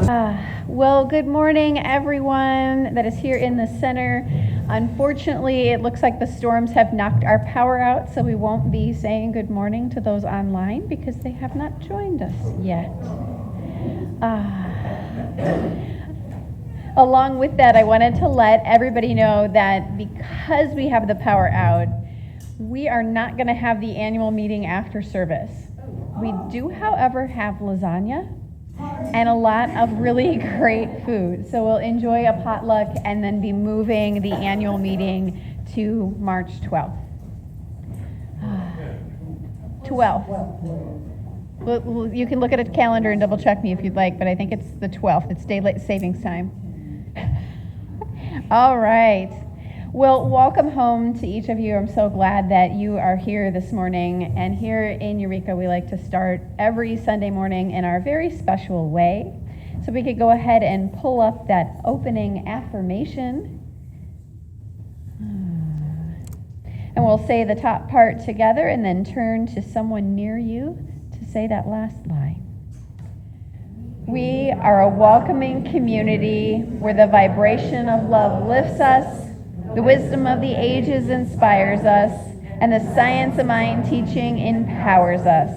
Well, good morning, everyone that is here in the center. Unfortunately, it looks like the storms have knocked our power out, so we won't be saying good morning to those online because they have not joined us yet. Along with that, I wanted to let everybody know that because we have the power out, we are not going to have the annual meeting after service. We do, however, have lasagna and a lot of really great food. So we'll enjoy a potluck and then be moving the annual meeting to March 12th. 12th. Well, you can look at a calendar and double check me if you'd like, but I think it's the 12th. It's daylight savings time. All right. Well, welcome home to each of you. I'm so glad that you are here this morning. And here in Eureka, we like to start every Sunday morning in our very special way. So we could go ahead and pull up that opening affirmation. And we'll say the top part together and then turn to someone near you to say that last line. We are a welcoming community where the vibration of love lifts us, the wisdom of the ages inspires us, and the science of mind teaching empowers us.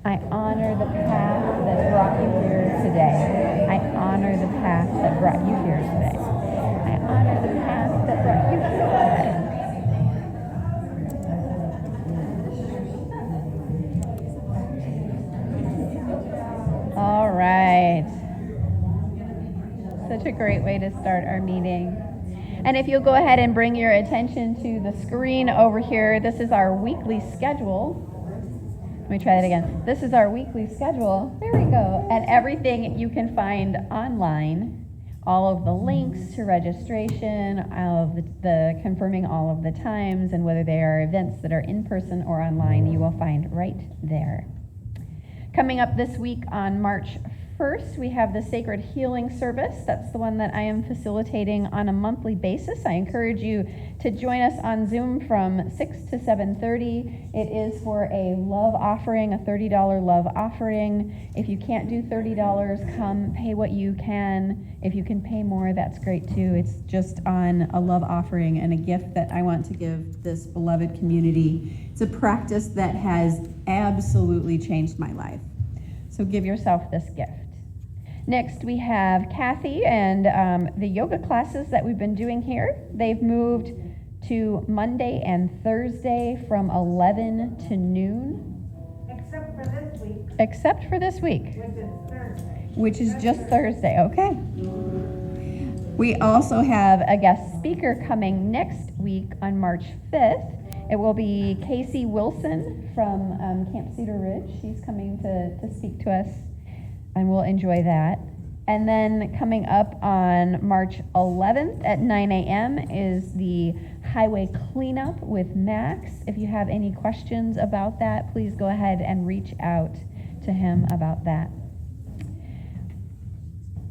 I honor the path that brought you here today. I honor the path that brought you here today. I honor the path that brought you here today. All right. Such a great way to start our meeting. And if you'll go ahead and bring your attention to the screen over here, this is our weekly schedule. Let me try that again. This is our weekly schedule. There we go. And everything you can find online, all of the links to registration, all of the confirming all of the times, and whether they are events that are in person or online, you will find right there. Coming up this week on March 1st, we have the Sacred Healing Service. That's the one that I am facilitating on a monthly basis. I encourage you to join us on Zoom from 6 to 7:30. It is for a love offering, a $30 love offering. If you can't do $30, come pay what you can. If you can pay more, that's great too. It's just on a love offering and a gift that I want to give this beloved community. It's a practice that has absolutely changed my life. So give yourself this gift. Next, we have Kathy and the yoga classes that we've been doing here. They've moved to Monday and Thursday from 11 to noon. Except for this week. Except for this week. Which is Thursday. Which is just Thursday, okay. We also have a guest speaker coming next week on March 5th. It will be Casey Wilson from Camp Cedar Ridge. She's coming to speak to us, and we'll enjoy that. And then coming up on March 11th at 9 a.m. is the highway cleanup with Max. If you have any questions about that, please go ahead and reach out to him about that.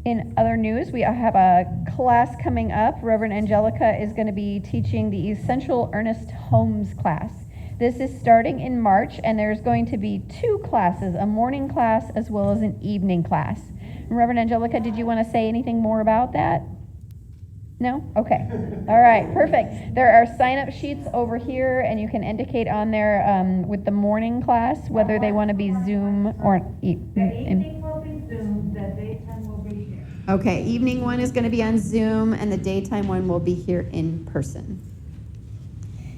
In other news, we have a class coming up. Reverend Angelica is going to be teaching the Essential Earnest Homes class. This is starting in March, and there's going to be two classes, a morning class as well as an evening class. Reverend Angelica, did you want to say anything more about that? No? Okay. All right, perfect. There are sign-up sheets over here, and you can indicate on there with the morning class whether they want to be Zoom or... The evening will be Zoom, the daytime will be here. Okay, evening one is going to be on Zoom, and the daytime one will be here in person.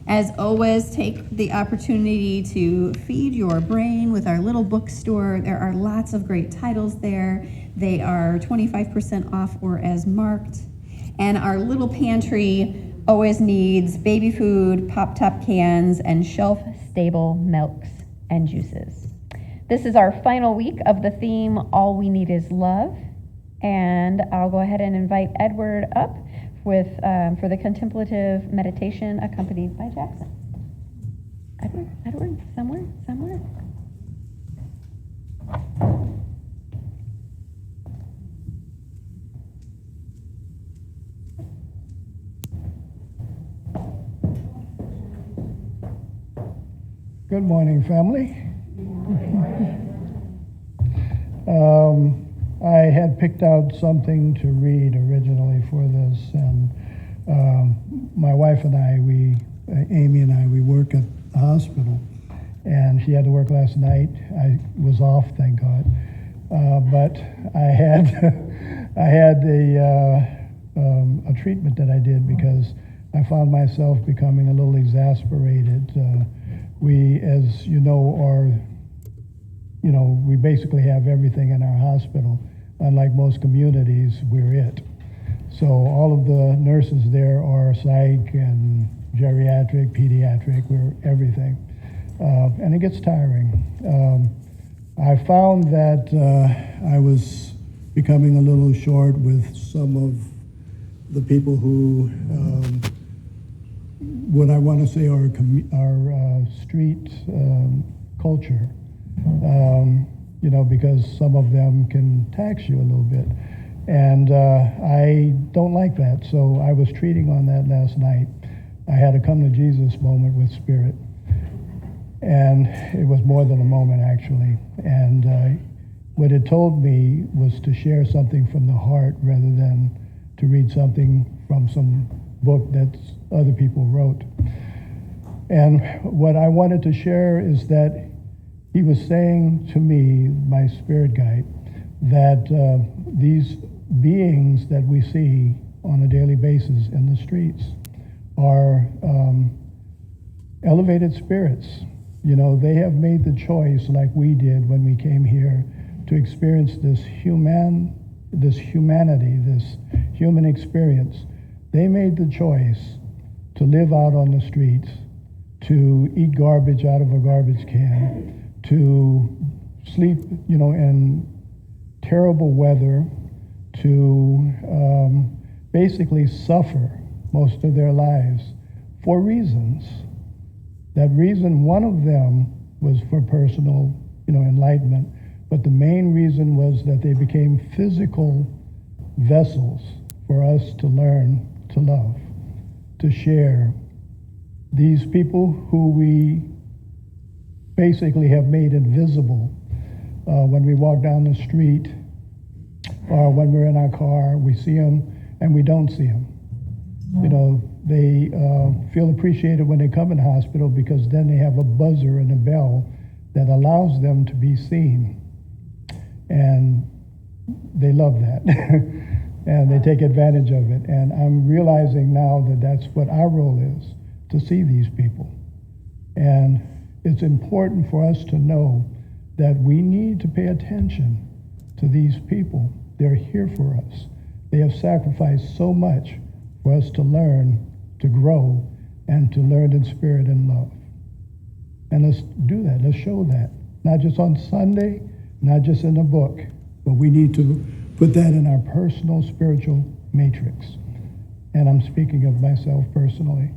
As always, take the opportunity to feed your brain with our little bookstore. There are lots of great titles there. They are 25% off or as marked. And our little pantry always needs baby food, pop-top cans, and shelf-stable milks and juices. This is our final week of the theme, All We Need Is Love. And I'll go ahead and invite Edward up with for the contemplative meditation accompanied by Jackson. Edward, somewhere. Good morning, family. I had picked out something to read originally for this, and my wife and I, Amy and I, we work at the hospital, and she had to work last night. I was off, thank God, but I had I had a treatment that I did because I found myself becoming a little exasperated. We, as you know, we basically have everything in our hospital. Unlike most communities, we're it. So all of the nurses there are psych and geriatric, pediatric, we're everything. And it gets tiring. I found that I was becoming a little short with some of the people who, what I want to say are street culture. Because some of them can tax you a little bit. And I don't like that, so I was treating on that last night. I had a come to Jesus moment with Spirit. And it was more than a moment, actually. And what it told me was to share something from the heart rather than to read something from some book that other people wrote. And what I wanted to share is that he was saying to me, my spirit guide, that these beings that we see on a daily basis in the streets are elevated spirits. They have made the choice, like we did when we came here, to experience this humanity, this human experience. They made the choice to live out on the streets, to eat garbage out of a garbage can, to sleep, in terrible weather, to basically suffer most of their lives for reasons. That reason, one of them was for personal, enlightenment, but the main reason was that they became physical vessels for us to learn to love, to share. These people who we basically have made invisible when we walk down the street or when we're in our car, we see them and we don't see them. They feel appreciated when they come in the hospital because then they have a buzzer and a bell that allows them to be seen. And they love that. And they take advantage of it. And I'm realizing now that that's what our role is, to see these people. And it's important for us to know that we need to pay attention to these people. They're here for us. They have sacrificed so much for us to learn, to grow, and to learn in spirit and love. And let's do that. Let's show that. Not just on Sunday, not just in a book, but we need to put that in our personal spiritual matrix. And I'm speaking of myself personally.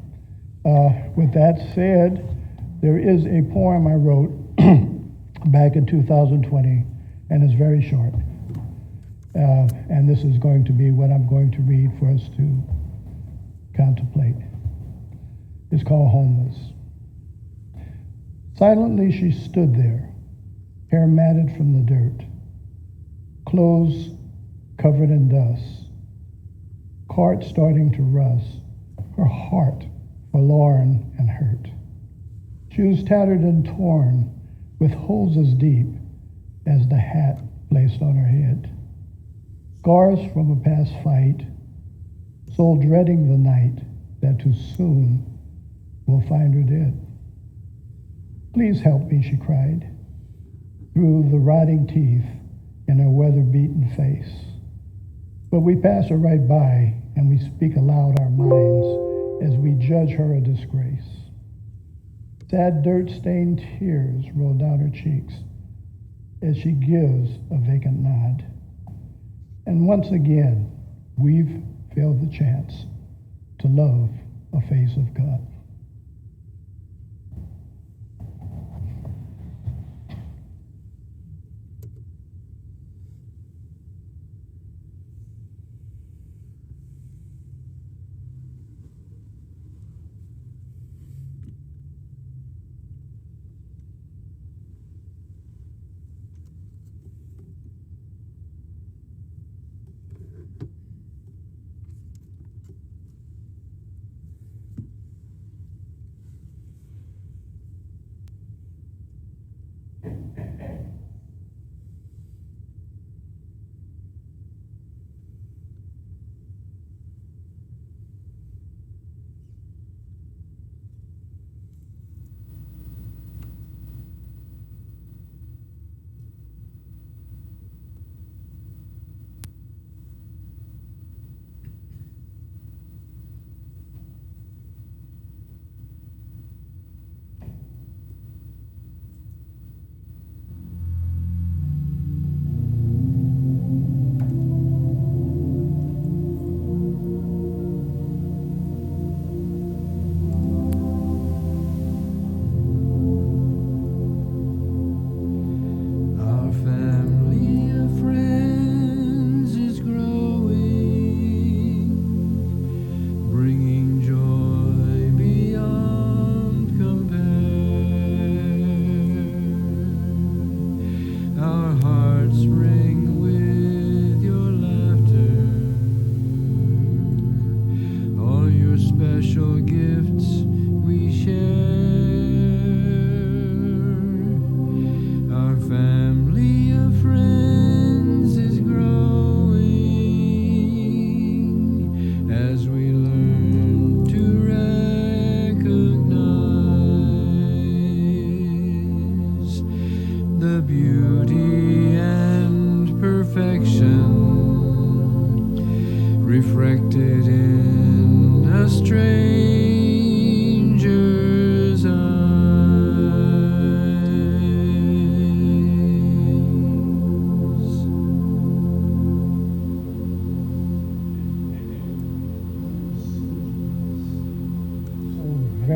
With that said, there is a poem I wrote back in 2020, and it's very short. And this is going to be what I'm going to read for us to contemplate. It's called Homeless. Silently she stood there, hair matted from the dirt, clothes covered in dust, cart starting to rust, her heart forlorn and hurt, shoes tattered and torn, with holes as deep as the hat placed on her head, scars from a past fight, soul dreading the night that too soon will find her dead. Please help me, she cried, through the rotting teeth in her weather-beaten face. But we pass her right by, and we speak aloud our minds as we judge her a disgrace. Sad dirt-stained tears roll down her cheeks as she gives a vacant nod. And once again, we've failed the chance to love a face of God.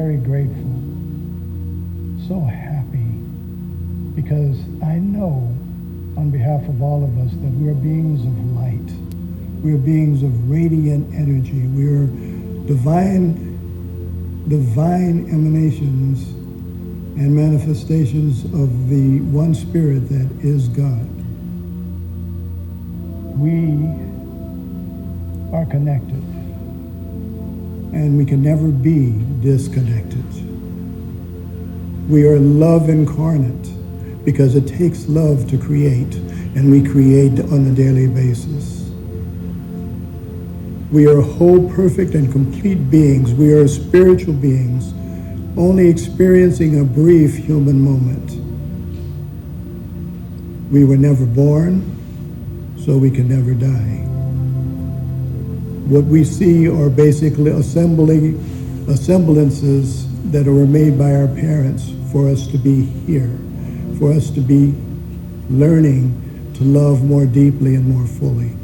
very grateful, so happy, because I know on behalf of all of us that we're beings of light. We're beings of radiant energy. We're divine emanations and manifestations of the one spirit that is God. We are connected, and we can never be disconnected. We are love incarnate, because it takes love to create, and we create on a daily basis. We are whole, perfect, and complete beings. We are spiritual beings, only experiencing a brief human moment. We were never born, so we can never die. What we see are basically assemblances that were made by our parents for us to be here, for us to be learning to love more deeply and more fully.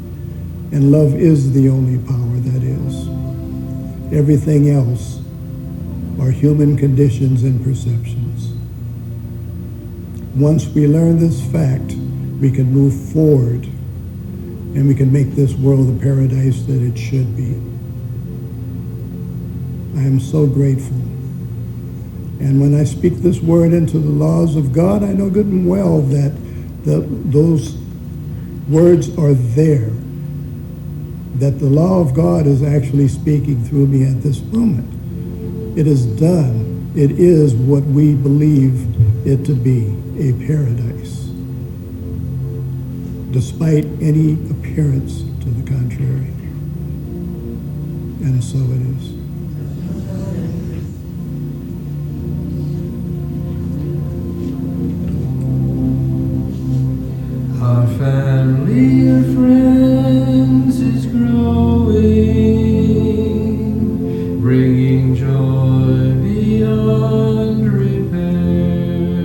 And love is the only power that is. Everything else are human conditions and perceptions. Once we learn this fact, we can move forward, and we can make this world the paradise that it should be. I am so grateful. And when I speak this word into the laws of God, I know good and well that those words are there, that the law of God is actually speaking through me at this moment. It is done. It is what we believe it to be, a paradise, despite any appearance to the contrary. And so it is. Our family of friends is growing, bringing joy beyond repair.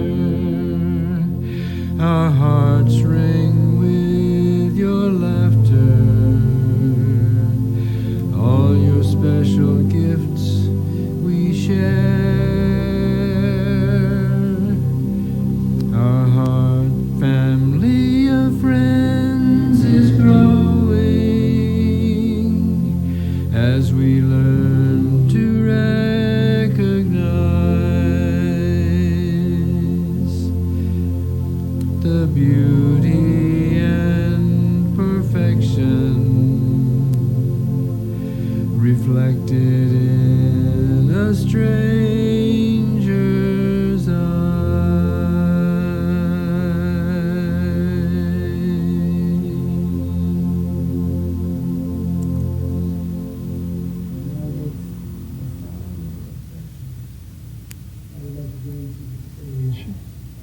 Our hearts ring with your laughter, all your special gifts we share. Our heart family of friends is growing as we learn to recognize the beauty and perfection reflected in a stranger's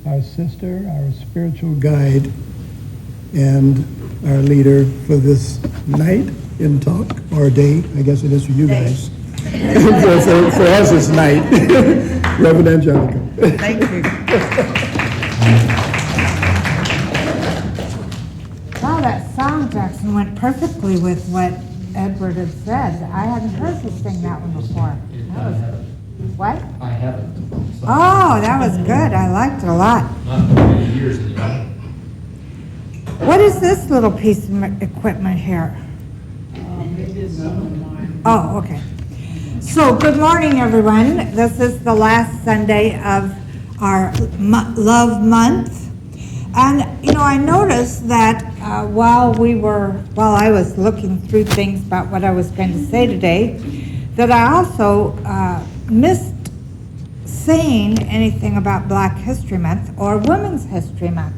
Our sister, our spiritual guide, and our leader for this night in talk, or day, I guess it is for you guys. for us, it's night. Reverend Angelica. Thank you. Wow, that song, Jackson, went perfectly with what Edward had said. I hadn't heard you sing that one before. That was, what? I haven't. So Oh, that was good. I liked it a lot. not many years ago. What is this little piece of equipment here? Oh, okay. So, good morning, everyone. This is the last Sunday of our Love Month. And, you know, I noticed that while I was looking through things about what I was going to say today, that I also missed saying anything about Black History Month or Women's History Month.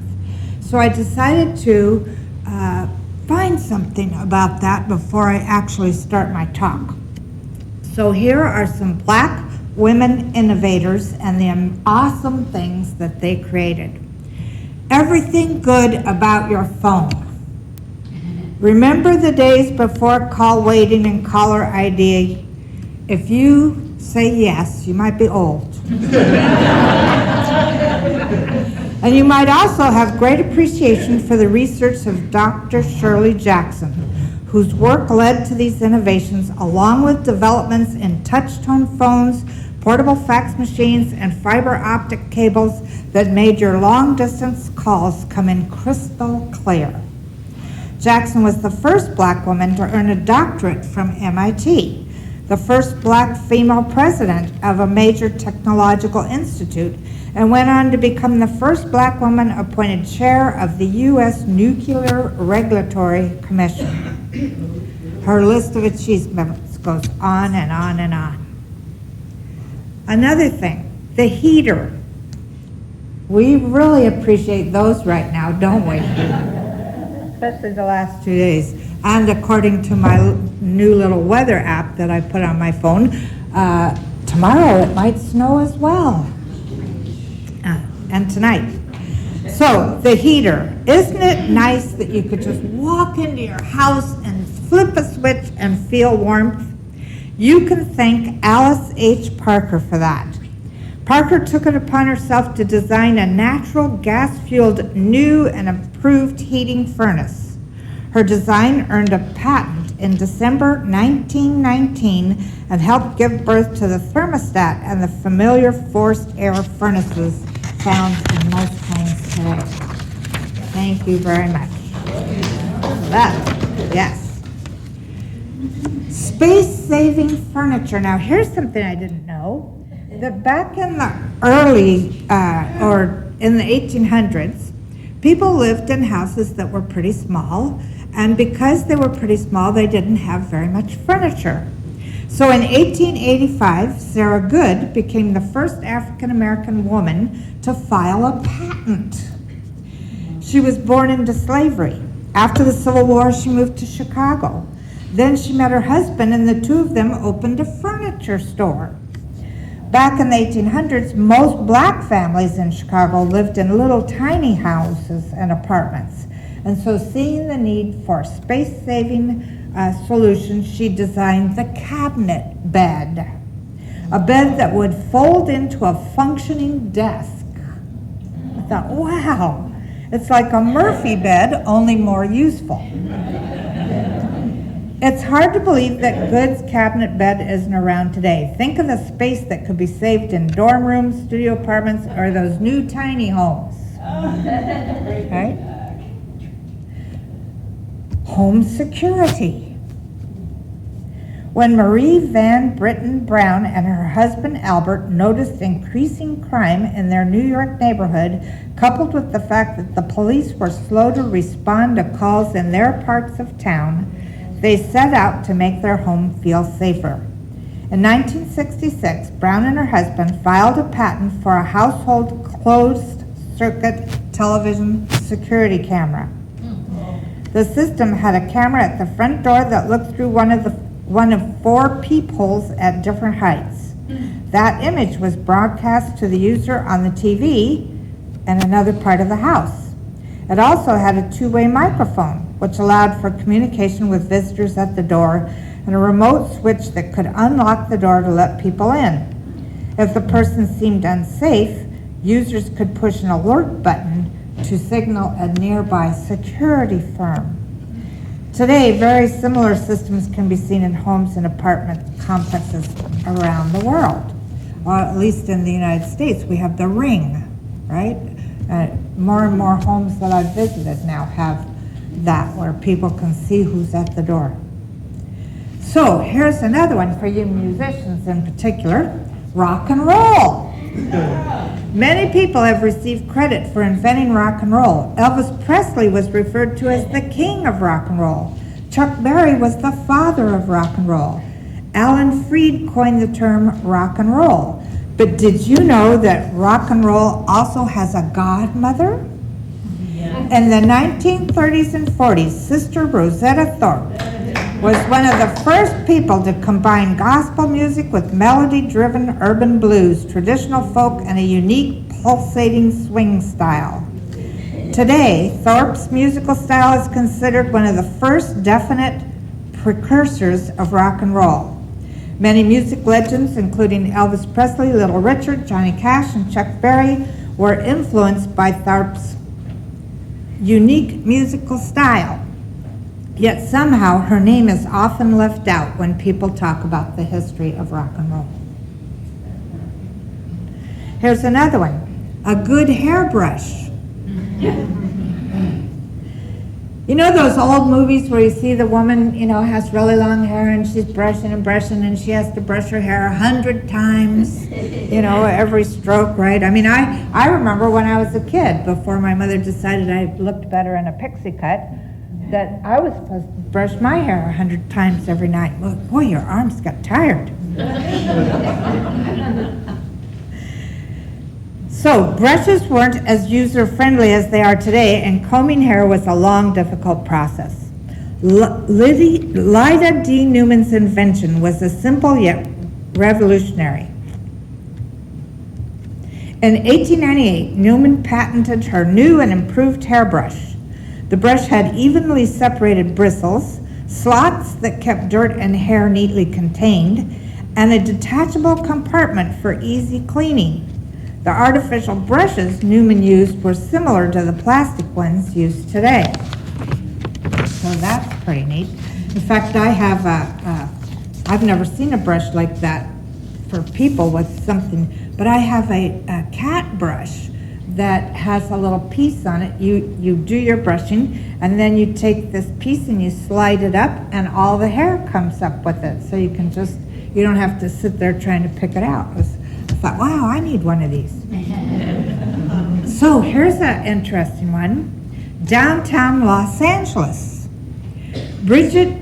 So I decided to find something about that before I actually start my talk. So here are some Black women innovators and the awesome things that they created. Everything good about your phone. Remember the days before call waiting and caller ID? If you say yes, you might be old. And you might also have great appreciation for the research of Dr. Shirley Jackson, whose work led to these innovations, along with developments in touch-tone phones, portable fax machines, and fiber optic cables that made your long-distance calls come in crystal clear. Jackson was the first black woman to earn a doctorate from MIT, the first black female president of a major technological institute, and went on to become the first black woman appointed chair of the U.S. Nuclear Regulatory Commission. Her list of achievements goes on and on and on. Another thing, the heater. We really appreciate those right now, don't we? Especially the last 2 days. And according to my new little weather app that I put on my phone, tomorrow it might snow as well. And tonight. So the heater, isn't it nice that you could just walk into your house and flip a switch and feel warmth? You can thank Alice H. Parker for that. Parker took it upon herself to design a natural gas-fueled new and improved heating furnace. Her design earned a patent in December 1919 and helped give birth to the thermostat and the familiar forced air furnaces found in most homes today. Thank you very much. Yes. Space-saving furniture. Now, here's something I didn't know. That back in the early, or in the 1800s, people lived in houses that were pretty small, and because they were pretty small, they didn't have very much furniture. So in 1885, Sarah Good became the first African-American woman to file a patent. She was born into slavery. After the Civil War, she moved to Chicago. Then she met her husband, and the two of them opened a furniture store. Back in the 1800s, most black families in Chicago lived in little tiny houses and apartments. And so seeing the need for space-saving solutions, she designed the cabinet bed, a bed that would fold into a functioning desk. I thought, wow, it's like a Murphy bed, only more useful. It's hard to believe that Good's cabinet bed isn't around today. Think of the space that could be saved in dorm rooms, studio apartments, or those new tiny homes. Right? Home security. When Marie Van Brittan Brown and her husband Albert noticed increasing crime in their New York neighborhood, coupled with the fact that the police were slow to respond to calls in their parts of town, they set out to make their home feel safer. In 1966, Brown and her husband filed a patent for a household closed-circuit television security camera. The system had a camera at the front door that looked through one of 4 peepholes at different heights. That image was broadcast to the user on the TV in another part of the house. It also had a 2-way microphone, which allowed for communication with visitors at the door, and a remote switch that could unlock the door to let people in. If the person seemed unsafe, users could push an alert button to signal a nearby security firm. Today, very similar systems can be seen in homes and apartment complexes around the world, or at least in the United States. We have the Ring, right? More and more homes that I've visited now have that, where people can see who's at the door. So here's another one for you musicians in particular, rock and roll. Many people have received credit for inventing rock and roll. Elvis Presley was referred to as the king of rock and roll. Chuck Berry was the father of rock and roll. Alan Freed coined the term rock and roll. But did you know that rock and roll also has a godmother? In the 1930s and 40s, Sister Rosetta Tharpe was one of the first people to combine gospel music with melody-driven urban blues, traditional folk, and a unique pulsating swing style. Today, Thorpe's musical style is considered one of the first definite precursors of rock and roll. Many music legends, including Elvis Presley, Little Richard, Johnny Cash, and Chuck Berry, were influenced by Thorpe's unique musical style. Yet somehow her name is often left out when people talk about the history of rock and roll. Here's another one. A good hairbrush. You know those old movies where you see the woman, has really long hair and she's brushing and brushing and she has to brush her hair 100 times, every stroke, right? I mean, I remember when I was a kid, before my mother decided I looked better in a pixie cut, that I was supposed to brush my hair 100 times every night. Boy, your arms got tired. So brushes weren't as user-friendly as they are today, and combing hair was a long, difficult process. Lida D. Newman's invention was a simple yet revolutionary. In 1898, Newman patented her new and improved hairbrush. The brush had evenly separated bristles, slots that kept dirt and hair neatly contained, and a detachable compartment for easy cleaning. The artificial brushes Newman used were similar to the plastic ones used today. So that's pretty neat. In fact, I have I've never seen a brush like that for people with something, but I have a cat brush that has a little piece on it. You do your brushing, and then you take this piece and you slide it up, and all the hair comes up with it. So you don't have to sit there trying to pick it out. I thought, wow, I need one of these. So here's an interesting one. Downtown Los Angeles. Bridget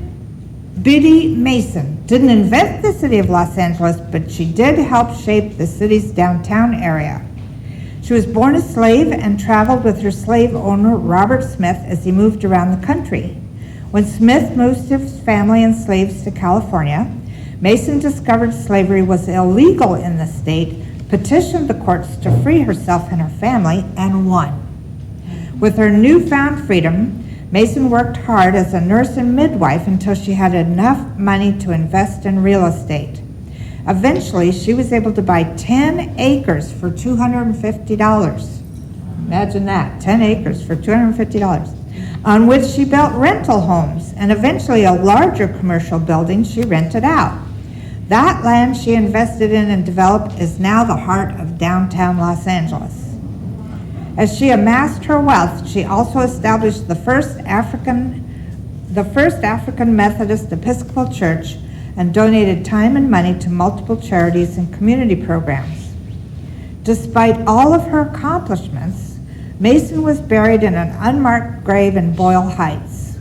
Biddy Mason didn't invent the city of Los Angeles, but she did help shape the city's downtown area. She was born a slave and traveled with her slave owner, Robert Smith, as he moved around the country. When Smith moved his family and slaves to California, Mason discovered slavery was illegal in the state, petitioned the courts to free herself and her family, and won. With her newfound freedom, Mason worked hard as a nurse and midwife until she had enough money to invest in real estate. Eventually, she was able to buy 10 acres for $250. Imagine that, 10 acres for $250, on which she built rental homes, and eventually a larger commercial building she rented out. That land she invested in and developed is now the heart of downtown Los Angeles. As she amassed her wealth, she also established the first African Methodist Episcopal Church and donated time and money to multiple charities and community programs. Despite all of her accomplishments, Mason was buried in an unmarked grave in Boyle Heights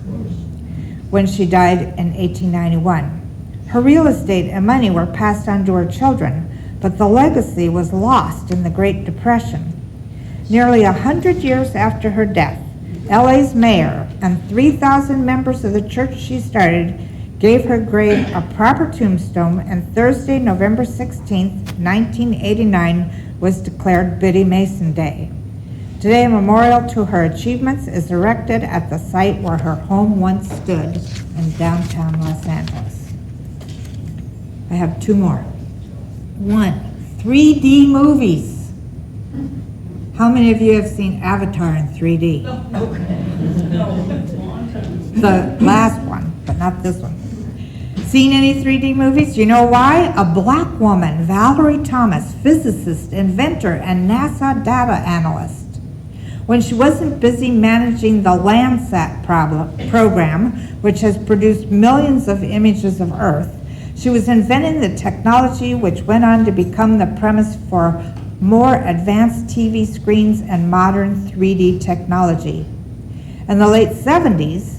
when she died in 1891. Her real estate and money were passed on to her children, but the legacy was lost in the Great Depression. Nearly 100 years after her death, LA's mayor and 3,000 members of the church she started gave her grave a proper tombstone, and Thursday, November 16, 1989, was declared Biddy Mason Day. Today, a memorial to her achievements is erected at the site where her home once stood in downtown Los Angeles. I have two more. 1, 3D movies. How many of you have seen Avatar in 3D? The last one, but not this one. Seen any 3D movies? You know why? A black woman, Valerie Thomas, physicist, inventor, and NASA data analyst. When she wasn't busy managing the Landsat program, which has produced millions of images of Earth, she was inventing the technology which went on to become the premise for more advanced TV screens and modern 3D technology. In the late 70s,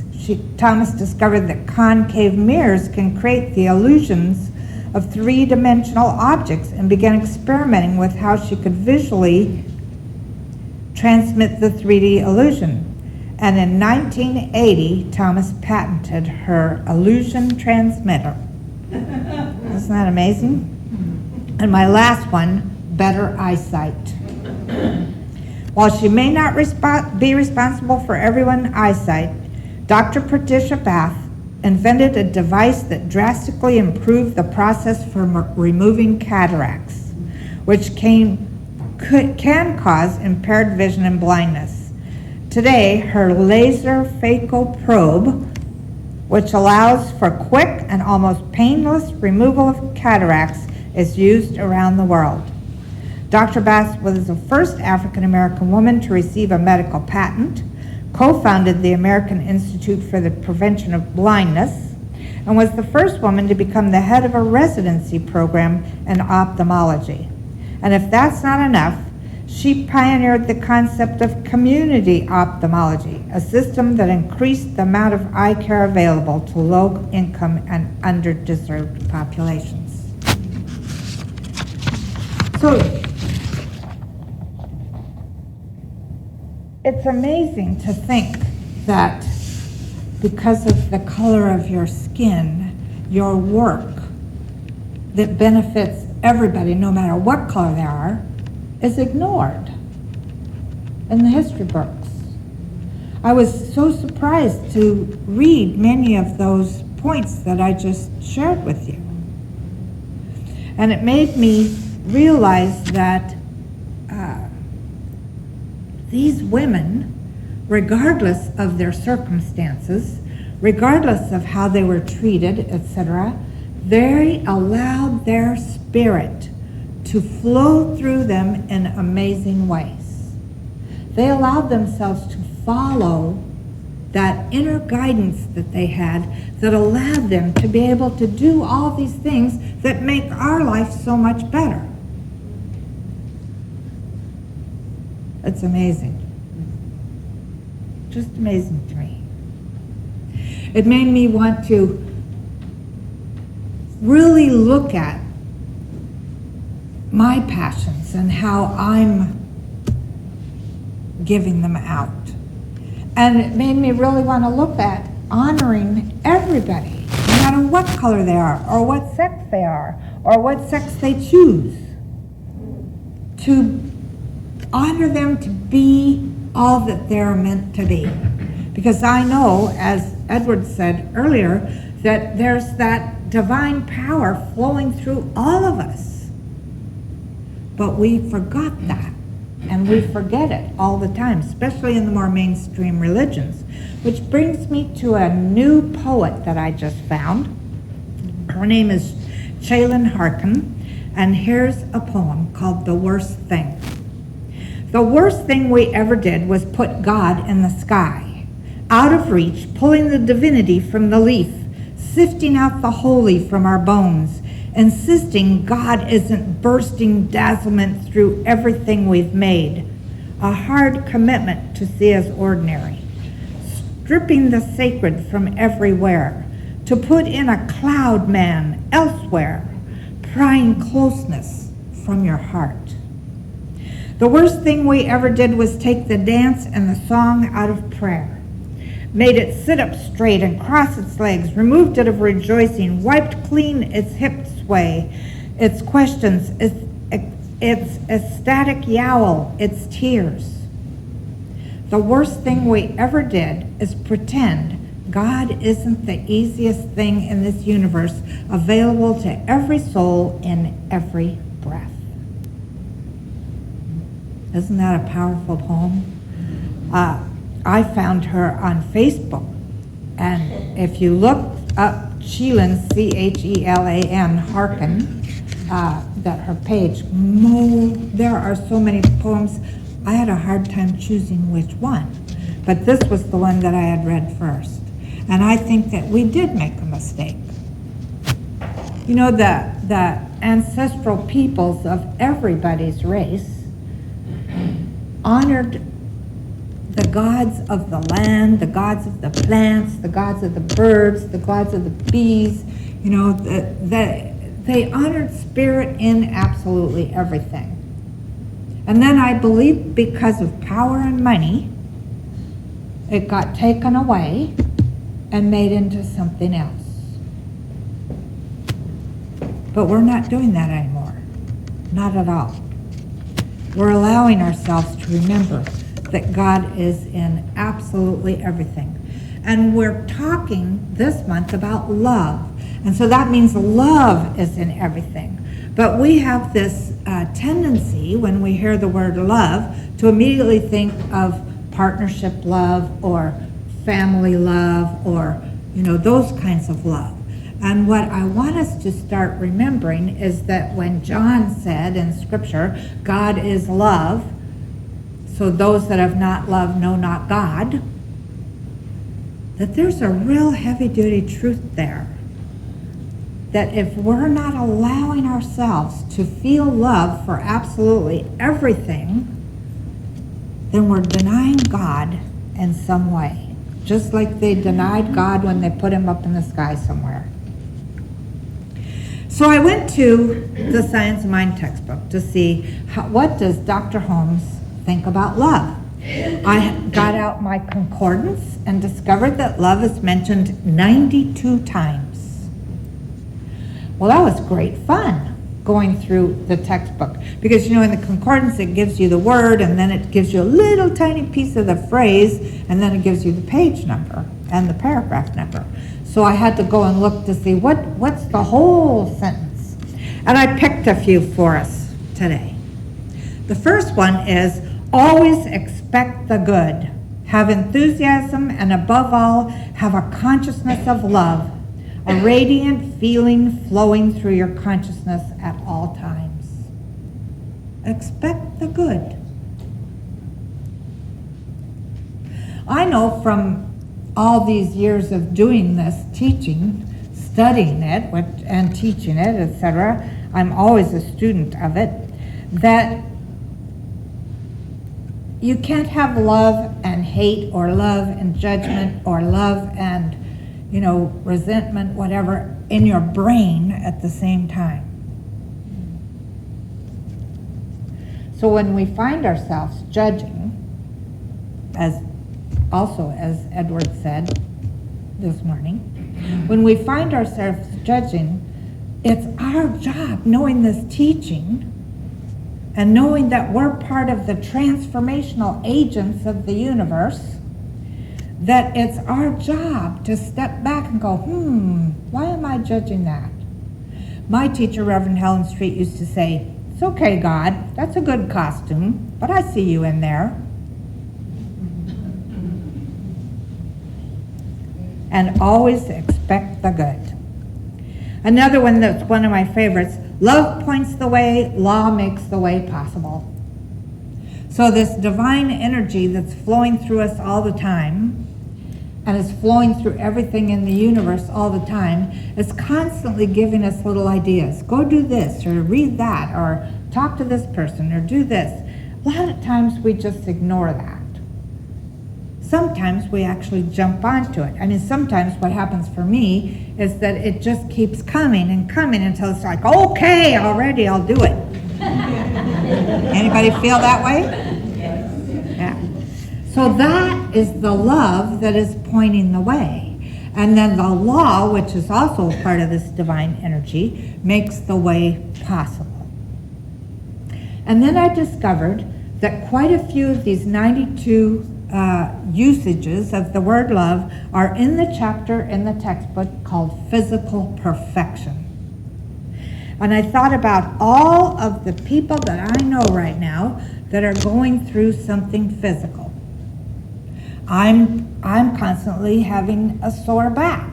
Thomas discovered that concave mirrors can create the illusions of three-dimensional objects and began experimenting with how she could visually transmit the 3D illusion. And in 1980, Thomas patented her illusion transmitter. Isn't that amazing? And my last one, better eyesight. While she may not be responsible for everyone's eyesight, Dr. Patricia Bath invented a device that drastically improved the process for removing cataracts, which can cause impaired vision and blindness. Today, her laser phaco probe, which allows for quick and almost painless removal of cataracts, is used around the world. Dr. Bass was the first African-American woman to receive a medical patent, co-founded the American Institute for the Prevention of Blindness, and was the first woman to become the head of a residency program in ophthalmology. And if that's not enough, she pioneered the concept of community ophthalmology, a system that increased the amount of eye care available to low-income and underserved populations. So, it's amazing to think that because of the color of your skin, your work that benefits everybody, no matter what color they are, is ignored in the history books. I was so surprised to read many of those points that I just shared with you. And it made me realize that these women, regardless of their circumstances, regardless of how they were treated, etc., they allowed their spirit to flow through them in amazing ways. They allowed themselves to follow that inner guidance that they had that allowed them to be able to do all these things that make our life so much better. It's amazing. Just amazing to me. It made me want to really look at my passions and how I'm giving them out. And it made me really want to look at honoring everybody, no matter what color they are, or what sex they are, or what sex they choose. To honor them to be all that they're meant to be. Because I know, as Edward said earlier, that there's that divine power flowing through all of us. But we forgot that, and we forget it all the time, especially in the more mainstream religions. Which brings me to a new poet that I just found. Her name is Shaylin Harkin, and here's a poem called The Worst Thing. The worst thing we ever did was put God in the sky, out of reach, pulling the divinity from the leaf, sifting out the holy from our bones, insisting God isn't bursting dazzlement through everything we've made, a hard commitment to see as ordinary, stripping the sacred from everywhere, to put in a cloud man elsewhere, prying closeness from your heart. The worst thing we ever did was take the dance and the song out of prayer, made it sit up straight and cross its legs, removed it of rejoicing, wiped clean its hip sway, its questions, its ecstatic yowl, its tears. The worst thing we ever did is pretend God isn't the easiest thing in this universe available to every soul in every breath. Isn't that a powerful poem? I found her on Facebook, and if you look up Chelan, Chelan Harkin, that her page, there are so many poems. I had a hard time choosing which one, but this was the one that I had read first, and I think that we did make a mistake. You know, the ancestral peoples of everybody's race honored the gods of the land, the gods of the plants, the gods of the birds, the gods of the bees. You know, they honored spirit in absolutely everything. And then I believe because of power and money, it got taken away and made into something else. But we're not doing that anymore. Not at all. We're allowing ourselves to remember that God is in absolutely everything. And we're talking this month about love. And so that means love is in everything. But we have this tendency when we hear the word love to immediately think of partnership love or family love or, you know, those kinds of love. And what I want us to start remembering is that when John said in Scripture, God is love, so those that have not loved know not God, that there's a real heavy-duty truth there. That if we're not allowing ourselves to feel love for absolutely everything, then we're denying God in some way. Just like they denied God when they put him up in the sky somewhere. So I went to the Science of Mind textbook to see what does Dr. Holmes think about love. I got out my concordance and discovered that love is mentioned 92 times. Well, that was great fun going through the textbook because, in the concordance it gives you the word and then it gives you a little tiny piece of the phrase and then it gives you the page number and the paragraph number. So I had to go and look to see what's the whole sentence. And I picked a few for us today. The first one is, always expect the good. Have enthusiasm and above all, have a consciousness of love. A radiant feeling flowing through your consciousness at all times. Expect the good. I know from all these years of doing this teaching, studying it and teaching it, etc., I'm always a student of it, that you can't have love and hate or love and judgment or love and resentment, whatever, in your brain at the same time. So when we find ourselves judging, as Edward said this morning, when we find ourselves judging, it's our job, knowing this teaching and knowing that we're part of the transformational agents of the universe, that it's our job to step back and go, why am I judging that? My teacher, Reverend Helen Street, used to say, it's okay, God, that's a good costume, but I see you in there. And always expect the good. Another one that's one of my favorites, love points the way, law makes the way possible. So this divine energy that's flowing through us all the time, and is flowing through everything in the universe all the time, is constantly giving us little ideas. Go do this, or read that, or talk to this person, or do this. A lot of times we just ignore that. Sometimes we actually jump onto it. Sometimes what happens for me is that it just keeps coming and coming until it's like, okay, already, I'll do it. Anybody feel that way? Yeah. So that is the love that is pointing the way. And then the law, which is also part of this divine energy, makes the way possible. And then I discovered that quite a few of these 92 usages of the word love are in the chapter in the textbook called Physical Perfection. And I thought about all of the people that I know right now that are going through something physical. I'm constantly having a sore back.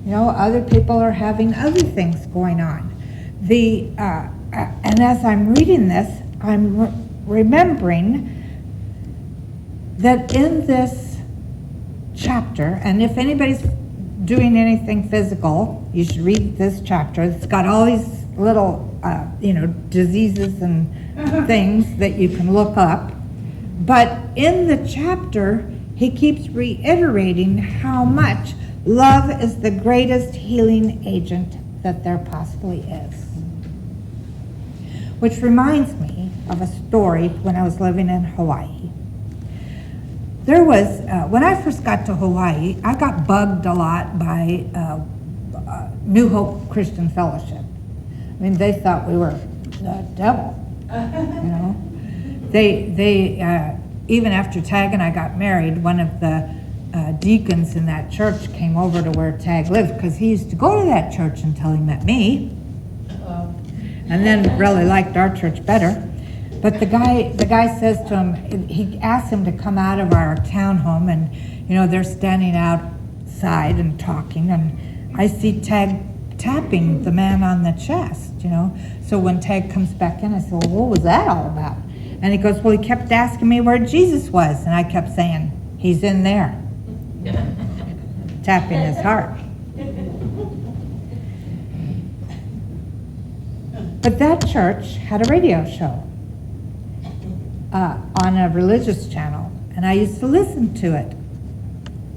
Other people are having other things going on. And as I'm reading this, I'm remembering that in this chapter, and if anybody's doing anything physical, you should read this chapter. It's got all these little, diseases and things that you can look up. But in the chapter, he keeps reiterating how much love is the greatest healing agent that there possibly is. Which reminds me of a story when I was living in Hawaii. There was, when I first got to Hawaii, I got bugged a lot by New Hope Christian Fellowship. They thought we were the devil, They even after Tag and I got married, one of the deacons in that church came over to where Tag lived because he used to go to that church until he met me, and then really liked our church better. But the guy says to him, he asked him to come out of our townhome, and they're standing outside and talking, and I see Tag tapping the man on the chest, you know. So when Tag comes back in, I said, well, what was that all about? And he goes, well, he kept asking me where Jesus was. And I kept saying, he's in there. Tapping his heart. But that church had a radio show on a religious channel. And I used to listen to it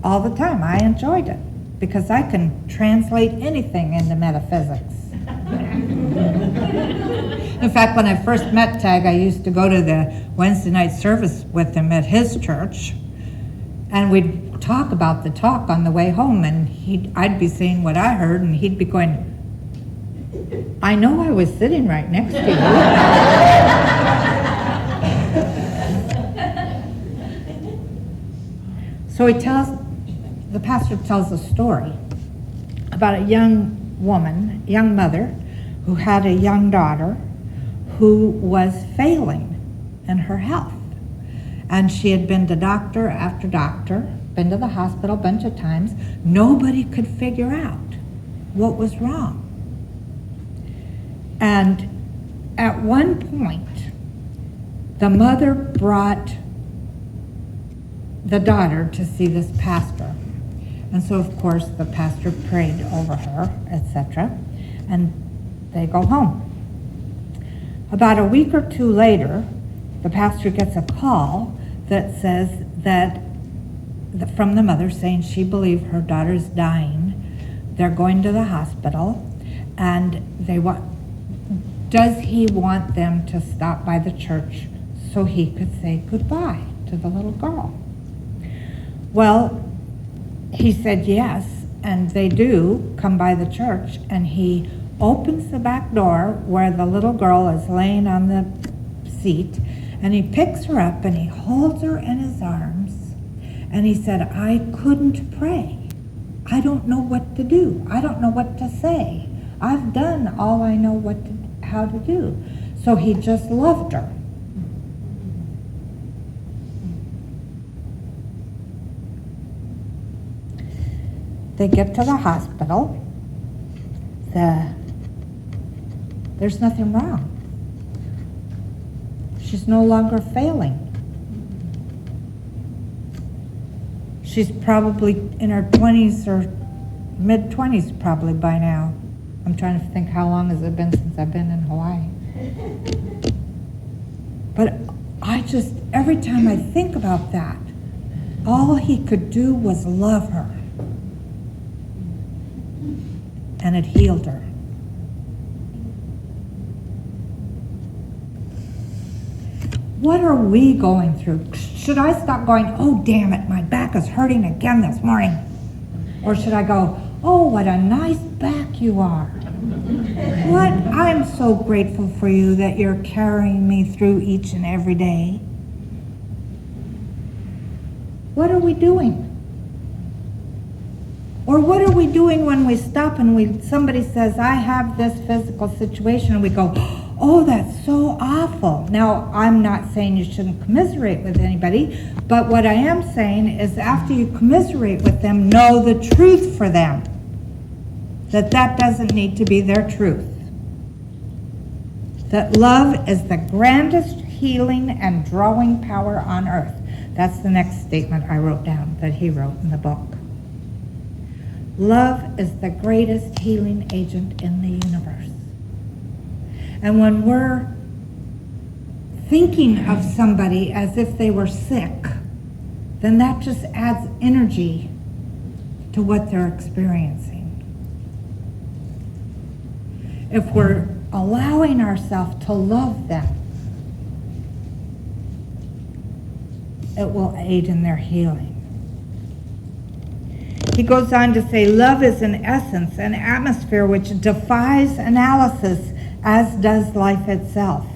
all the time. I enjoyed it because I can translate anything into metaphysics. In fact, when I first met Tag, I used to go to the Wednesday night service with him at his church, and we'd talk about the talk on the way home, and I'd be saying what I heard, and he'd be going, I know I was sitting right next to you. So the pastor tells a story about a young woman, young mother, who had a young daughter who was failing in her health. And she had been to doctor after doctor, been to the hospital a bunch of times. Nobody could figure out what was wrong. And at one point, the mother brought the daughter to see this pastor. And so, of course, the pastor prayed over her, etc., and they go home. About a week or two later, the pastor gets a call that says that from the mother saying she believed her daughter's dying. They're going to the hospital, and does he want them to stop by the church so he could say goodbye to the little girl? Well, he said yes, and they do come by the church, and he opens the back door where the little girl is laying on the seat, and he picks her up and he holds her in his arms, and he said, I couldn't pray. I don't know what to do. I don't know what to say. I've done all I know how to do. So he just loved her. They get to the hospital. There's nothing wrong. She's no longer failing. She's probably in her 20s or mid-20s probably by now. I'm trying to think how long has it been since I've been in Hawaii. But every time I think about that, all he could do was love her. And it healed her. What are we going through? Should I stop going, oh, damn it, my back is hurting again this morning? Or should I go, oh, what a nice back you are. What? I'm so grateful for you that you're carrying me through each and every day. What are we doing? Or what are we doing when we stop and somebody says, I have this physical situation, and we go, oh, that's so awful. Now, I'm not saying you shouldn't commiserate with anybody, but what I am saying is after you commiserate with them, know the truth for them. That doesn't need to be their truth. That love is the grandest healing and drawing power on earth. That's the next statement I wrote down that he wrote in the book. Love is the greatest healing agent in the universe. And when we're thinking of somebody as if they were sick, then that just adds energy to what they're experiencing. If we're allowing ourselves to love them, it will aid in their healing. He goes on to say, love is an essence, an atmosphere which defies analysis, as does life itself.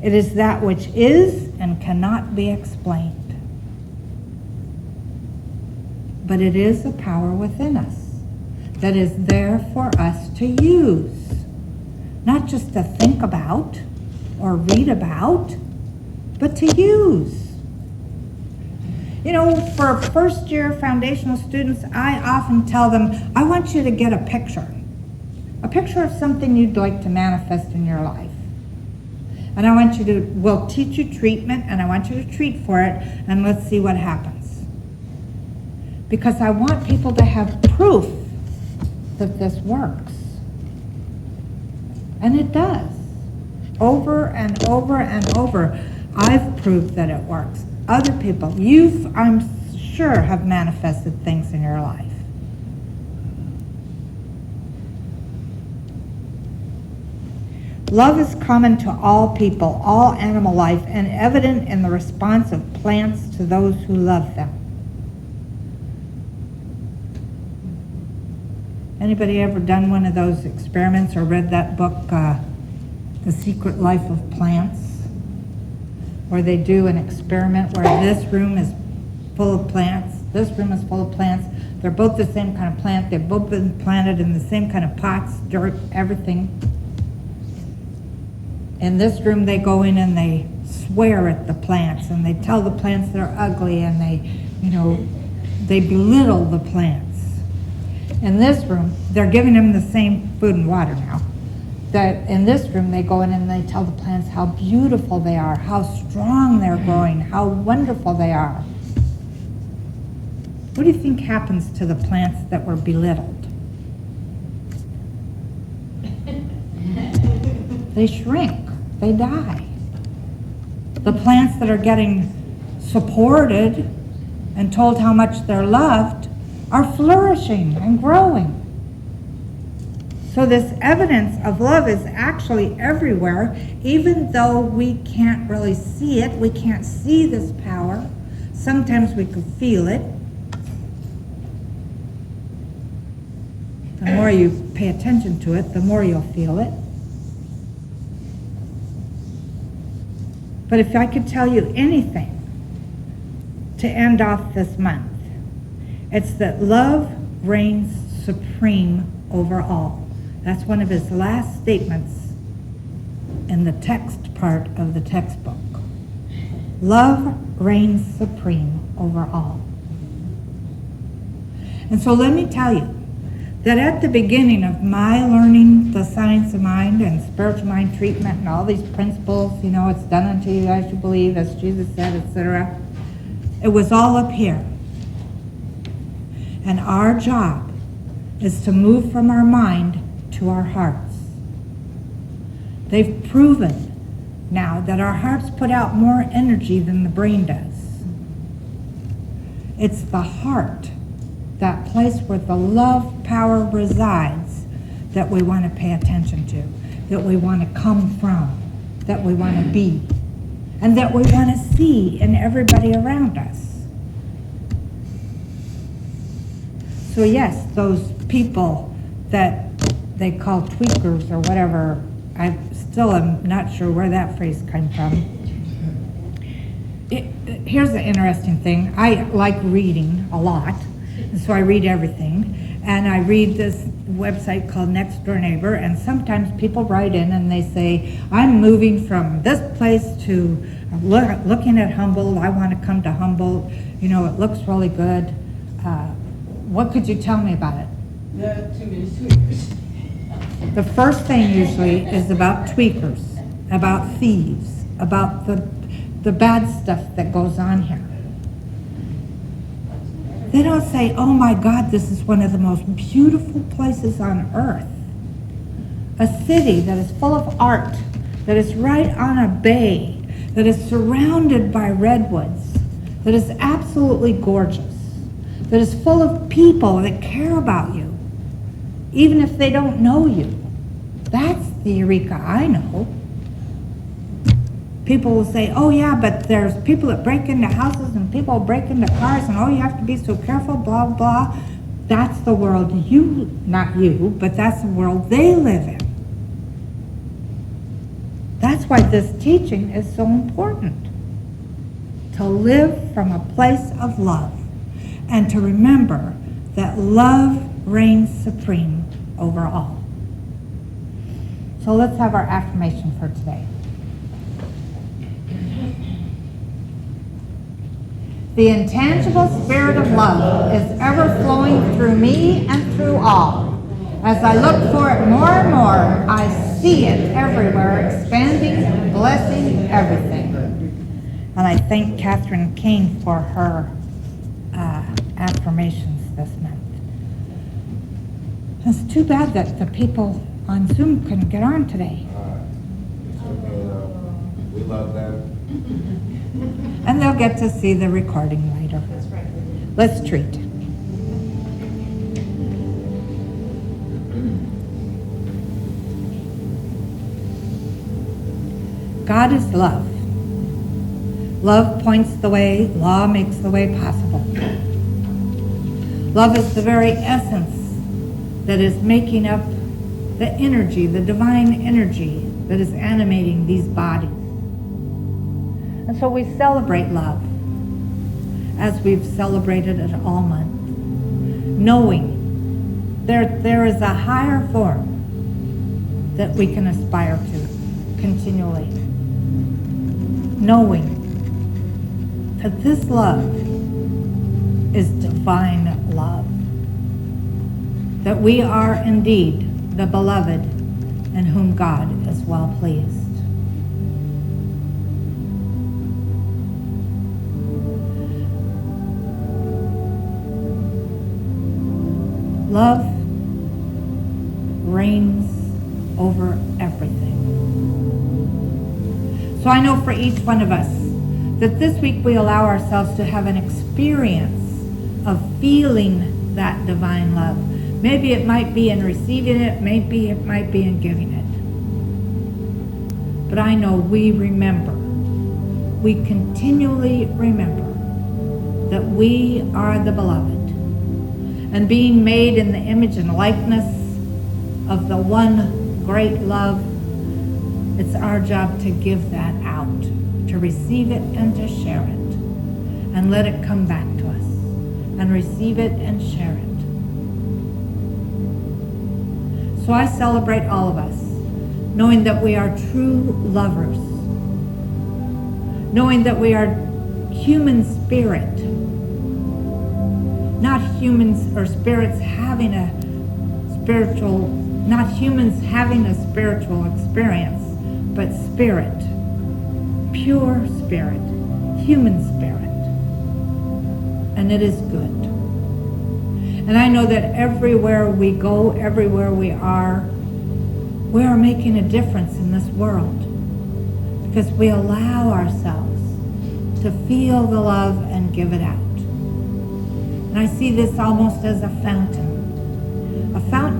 It is that which is and cannot be explained. But it is a power within us that is there for us to use. Not just to think about or read about, but to use. You know, for first-year foundational students, I often tell them, I want you to get a picture. A picture of something you'd like to manifest in your life. And I want you to, we'll teach you treatment, and I want you to treat for it, and let's see what happens. Because I want people to have proof that this works. And it does. Over and over and over. I've proved that it works. Other people, I'm sure, have manifested things in your life. Love is common to all people, all animal life, and evident in the response of plants to those who love them. Anybody ever done one of those experiments or read that book, The Secret Life of Plants? Where they do an experiment where this room is full of plants, this room is full of plants. They're both the same kind of plant. They've both been planted in the same kind of pots, dirt, everything. In this room, they go in and they swear at the plants, and they tell the plants they're ugly, and they belittle the plants. In this room, they're giving them the same food and water now. That in this room, they go in and they tell the plants how beautiful they are, how strong they're growing, how wonderful they are. What do you think happens to the plants that were belittled? They shrink. They die. The plants that are getting supported and told how much they're loved are flourishing and growing. So this evidence of love is actually everywhere, even though we can't really see it. We can't see this power. Sometimes we can feel it. The more you pay attention to it, the more you'll feel it. But if I could tell you anything to end off this month, it's that love reigns supreme over all. That's one of his last statements in the text part of the textbook. Love reigns supreme over all. And so let me tell you that at the beginning of my learning the science of mind and spiritual mind treatment and all these principles, it's done unto you as you believe, as Jesus said, etc., it was all up here. And our job is to move from our mind to our hearts. They've proven now that our hearts put out more energy than the brain does. It's the heart, that place where the love power resides, that we want to pay attention to, that we want to come from, that we want to be, and that we want to see in everybody around us. So yes, those people that they call tweakers or whatever, I still am not sure where that phrase came from. Here's the interesting thing. I like reading a lot, and so I read everything. And I read this website called Next Door Neighbor, and sometimes people write in and they say, I'm moving from this place to looking at Humboldt. I want to come to Humboldt. It looks really good. What could you tell me about it? Too many tweakers. The first thing usually is about tweakers, about thieves, about the bad stuff that goes on here. They don't say, oh my God, this is one of the most beautiful places on earth. A city that is full of art, that is right on a bay, that is surrounded by redwoods, that is absolutely gorgeous, that is full of people that care about you, even if they don't know you. That's the Eureka I know. People will say, oh yeah, but there's people that break into houses and people break into cars and oh, you have to be so careful, blah, blah. That's the world not you, but that's the world they live in. That's why this teaching is so important. To live from a place of love and to remember that love reigns supreme over all. So let's have our affirmation for today. The intangible spirit of love is ever flowing through me and through all. As I look for it more and more, I see it everywhere, expanding, blessing everything. And I thank Catherine Kane for her affirmations this month. It's too bad that the people on Zoom couldn't get on today. It's okay though. We love them. And they'll get to see the recording later. That's right. Let's treat. God is love. Love points the way, law makes the way possible. Love is the very essence that is making up the energy, the divine energy that is animating these bodies. And so we celebrate love as we've celebrated it all month, knowing there is a higher form that we can aspire to continually, knowing that this love is divine love, that we are indeed the beloved in whom God is well pleased. Love reigns over everything. So I know for each one of us that this week we allow ourselves to have an experience of feeling that divine love. Maybe it might be in receiving it, maybe it might be in giving it. But I know we remember, we continually remember that we are the beloved. And being made in the image and likeness of the one great love, it's our job to give that out, to receive it and to share it, and let it come back to us, and receive it and share it. So I celebrate all of us, knowing that we are true lovers, knowing that we are human spirit, not humans or spirits having a spiritual, not humans having a spiritual experience, but spirit, pure spirit, human spirit. And it is good. And I know that everywhere we go, everywhere we are making a difference in this world because we allow ourselves to feel the love and give it out. And I see this almost as a fountain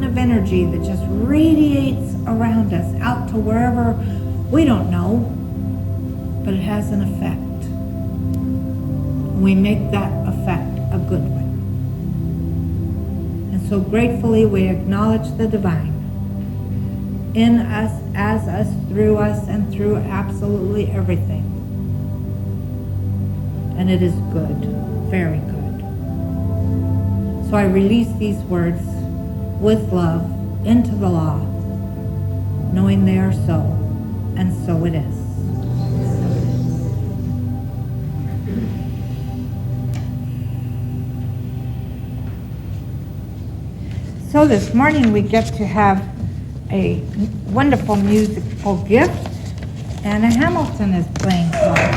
of energy that just radiates around us out to wherever we don't know, but it has an effect. We make that effect a good one. And so gratefully we acknowledge the divine in us, as us, through us, and through absolutely everything. And it is good, very good. So I release these words with love into the law, knowing they are so, and so it is. So this morning we get to have a wonderful musical gift. Anna Hamilton is playing for us.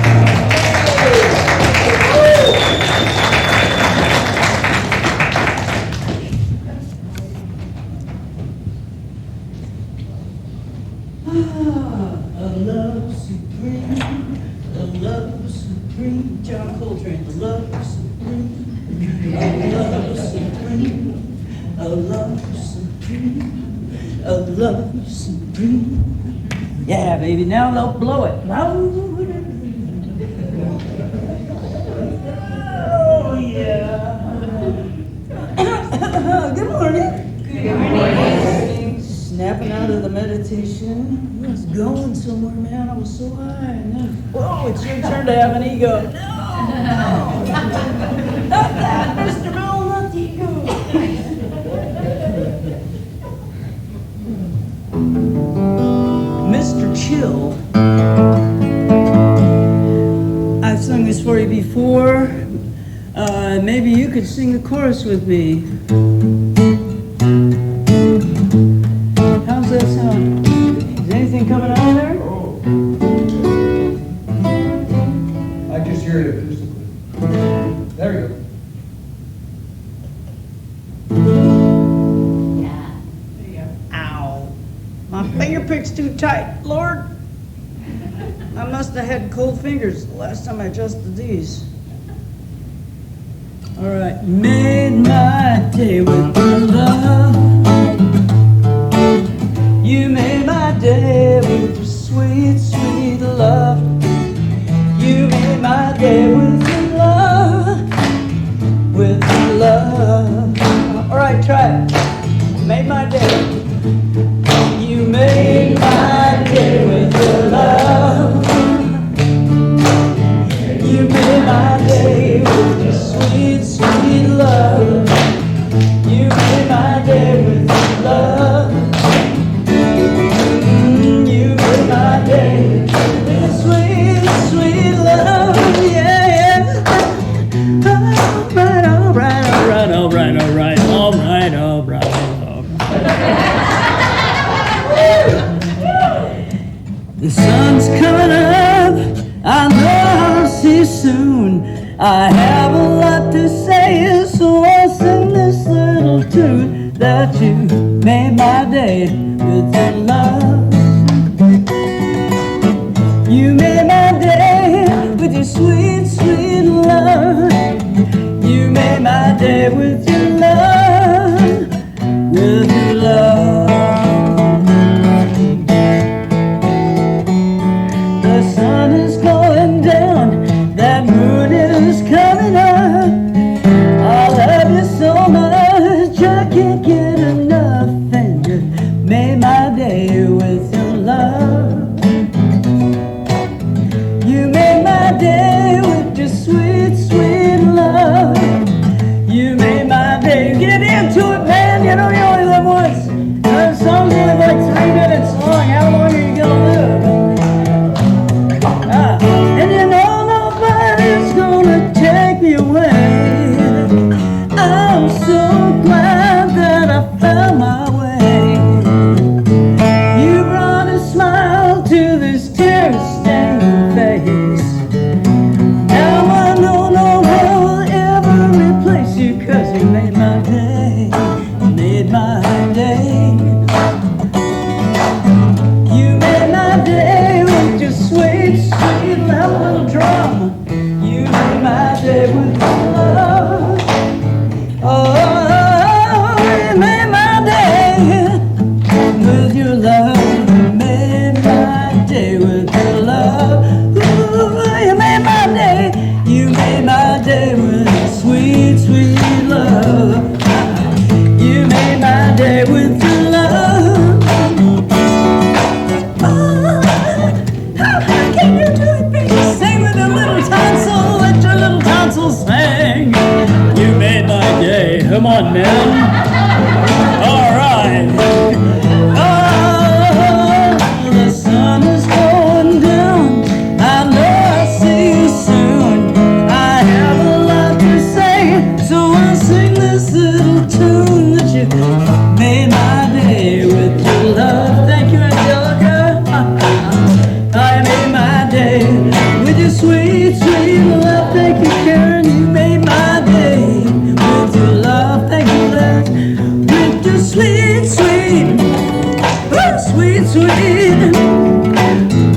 A love supreme, a love supreme. John Coltrane, a love supreme, a love supreme, a love supreme, a love supreme. Yeah, baby, now they'll blow it. Oh, yeah. Good morning. Good morning. Snapping out of the meditation. I was going somewhere, man. I was so high. And then, whoa, it's your turn to have an ego. No. Not that, Mr. Bell, not the ego. Mr. Chill. I've sung this for you before. Maybe you could sing the chorus with me. My finger pick's too tight, Lord. I must have had cold fingers the last time I adjusted these. All right, made my day with your love. You made my day with your sweet, sweet love. You made my day with your love, with your love. All right, try it. Made my day. You made my day with your love. You made my day with your sweet, sweet love. You made my day with your love. You made my day with your sweet, sweet love. Yeah, yeah. All right, all right, all right, all right, all right, all right, all right. The sun's coming up, I know I'll see you soon. I have a lot to say, so I'll sing this little tune. That you made my day with your love. You made my day with your sweet, sweet love. You made my day with your love, with your love. The sun is going down, that moon is coming up. I love you so much, I can't get enough. And you made my day with your love. You made my day with your sweet, sweet love. You made my day. Get into it, man. You know you only live once. The song's only like 3 minutes long. How long are you gonna live? And you know nobody's gonna take me away. I'm so glad that I found my way. You brought a smile to this tear-stained face. Now I know no one will ever replace you, 'cause you made my day, made my day. You made my day with your sweet, sweet love, little drum. You made my day with your love. Oh, you made my day with your love. You made my day with your love. Ooh, you made my day. You made my day with your sweet, sweet love. You made my day with your love. How can you do it, baby? Sing with a little tonsil, let your little tonsils sing. You made my day. Come on, man. All right. Oh, the sun is going down. I know I'll see you soon. I have a lot to say, so I'll sing this little tune that you made my day with your love. Thank you, Angelica. I made my day with your sweet, sweet love. Thank you, Karen. You made my day with your love. Thank you, Les. With your sweet, sweet, sweet, sweet.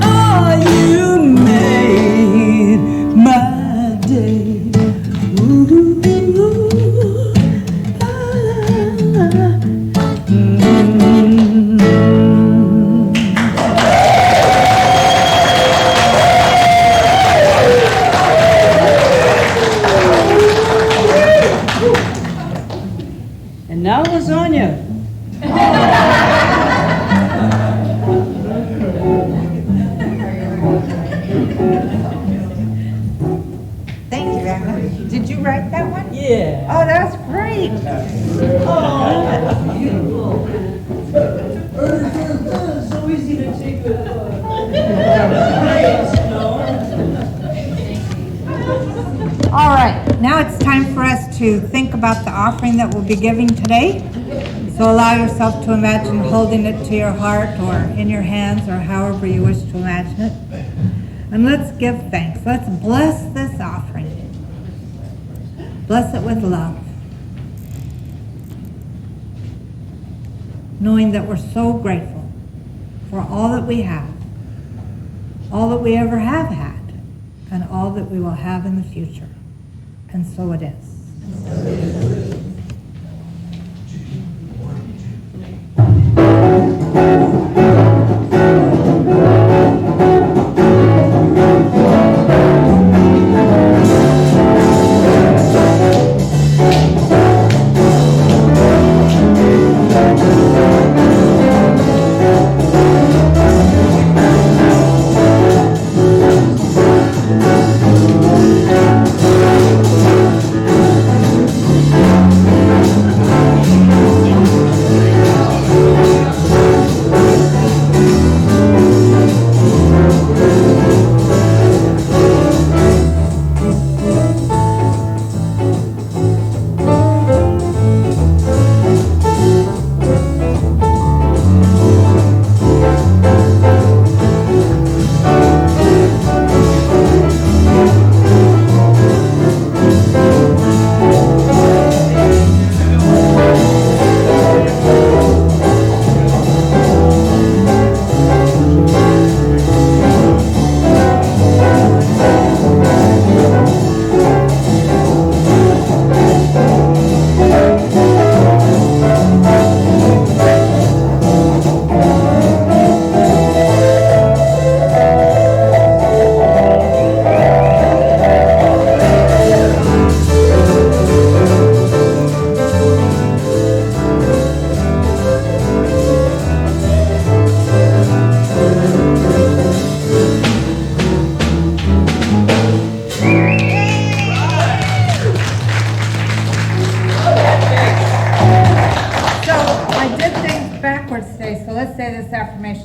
Oh, you made my day. Ooh, ah, And now lasagna. Thank you, Anna. Did you write that one? Yeah. Oh, that's great. So easy to take a All right, now it's time for us to think about the offering that we'll be giving today. So allow yourself to imagine holding it to your heart or in your hands or however you wish to imagine it. And let's give thanks. Let's bless this offering. Bless it with love. Knowing that we're so grateful for all that we have, all that we ever have had, and all that we will have in the future. And so it is.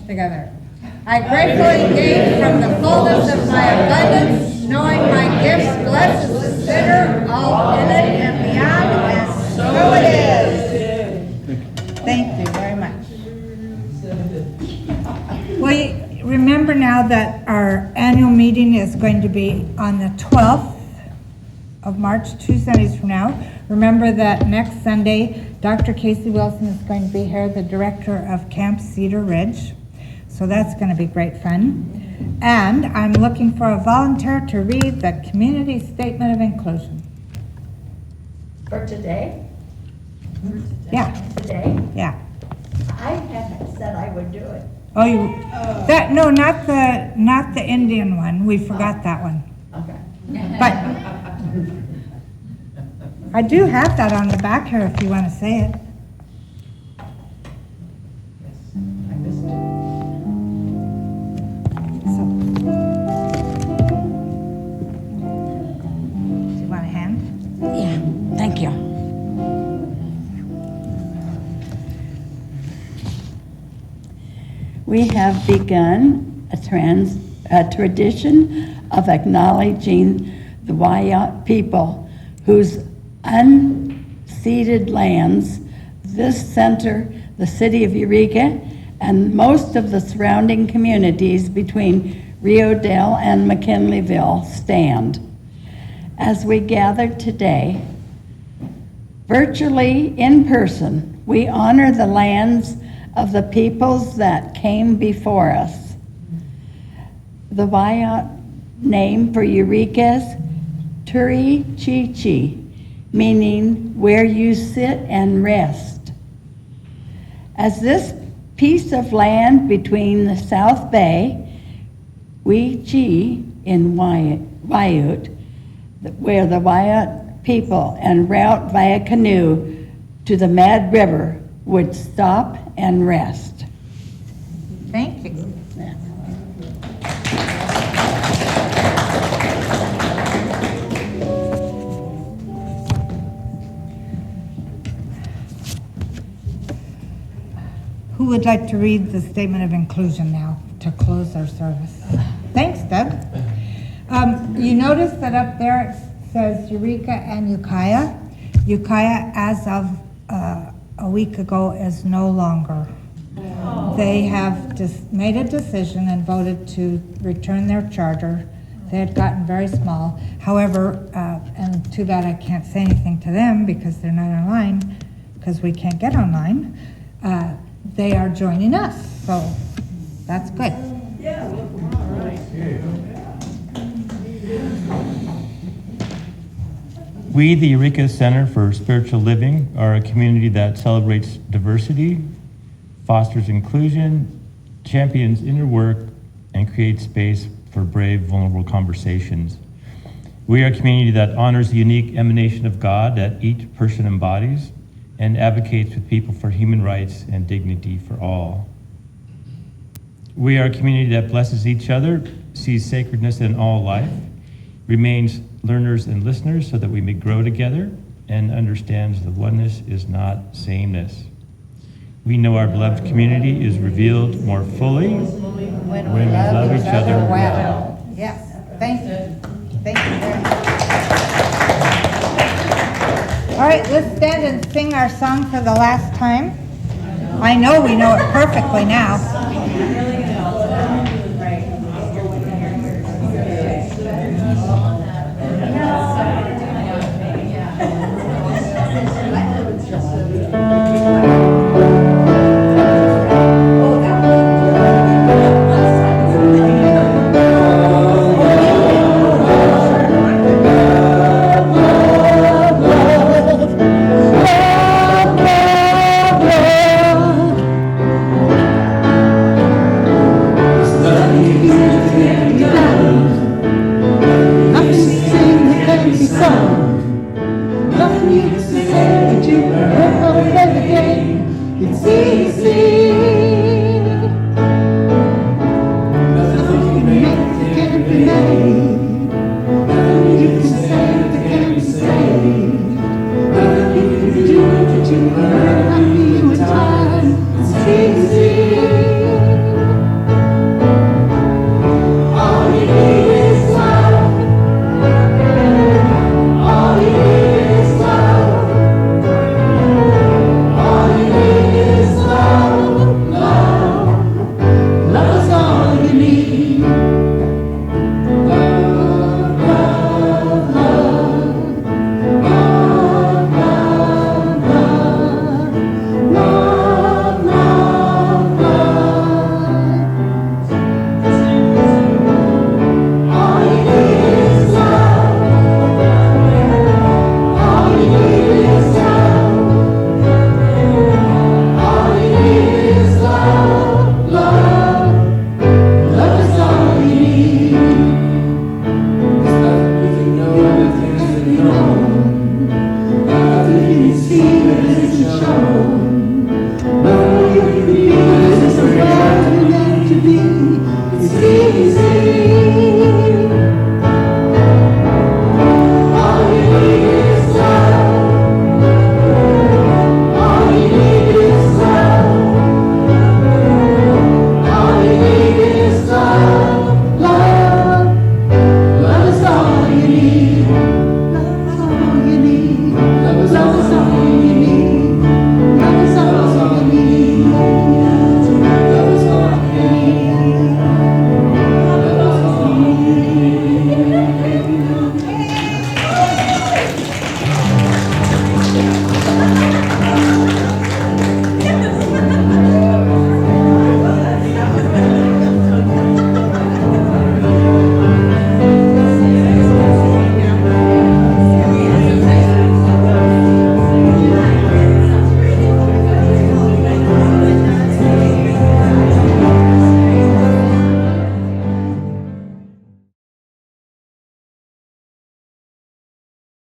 Together. I gratefully gain from the fullness of my abundance, knowing my gifts blesses the sinner, all in it and beyond, and so it is. Thank you very much. Well, remember now that our annual meeting is going to be on the 12th of March, 2 Sundays from now. Remember that next Sunday, Dr. Casey Wilson is going to be here, the director of Camp Cedar Ridge. So that's going to be great fun. And I'm looking for a volunteer to read the Community Statement of Inclusion. For today? Yeah. Today? Yeah. I had said I would do it. Oh, you? That no, not the Indian one. We forgot that one. Okay. But I do have that on the back here if you want to say it. Thank you. We have begun a tradition of acknowledging the Wyatt people whose unceded lands, this center, the city of Eureka, and most of the surrounding communities between Rio Dell and McKinleyville stand. As we gather today, virtually in person, we honor the lands of the peoples that came before us. The Wyatt name for Eureka is Turi Chi Chi, meaning where you sit and rest. As this piece of land between the South Bay, Chi in Wyatt, where the Wyatt people en route via canoe to the Mad River would stop and rest. Thank you. Who would like to read the Statement of Inclusion now to close our service? Thanks, Doug. You notice that up there it says Eureka and Ukiah. Ukiah, as of a week ago, is no longer. They have just made a decision and voted to return their charter. They had gotten very small. However, and too bad I can't say anything to them because they're not online, because we can't get online. They are joining us. So That's good. We, the Eureka Center for Spiritual Living, are a community that celebrates diversity, fosters inclusion, champions inner work, and creates space for brave, vulnerable conversations. We are a community that honors the unique emanation of God that each person embodies and advocates with people for human rights and dignity for all. We are a community that blesses each other, sees sacredness in all life, remains learners and listeners so that we may grow together, and understands the oneness is not sameness. We know our beloved community is revealed more fully when we love each other well. Yes, thank you. Thank you very much. All right, let's stand and sing our song for the last time. I know we know it perfectly now.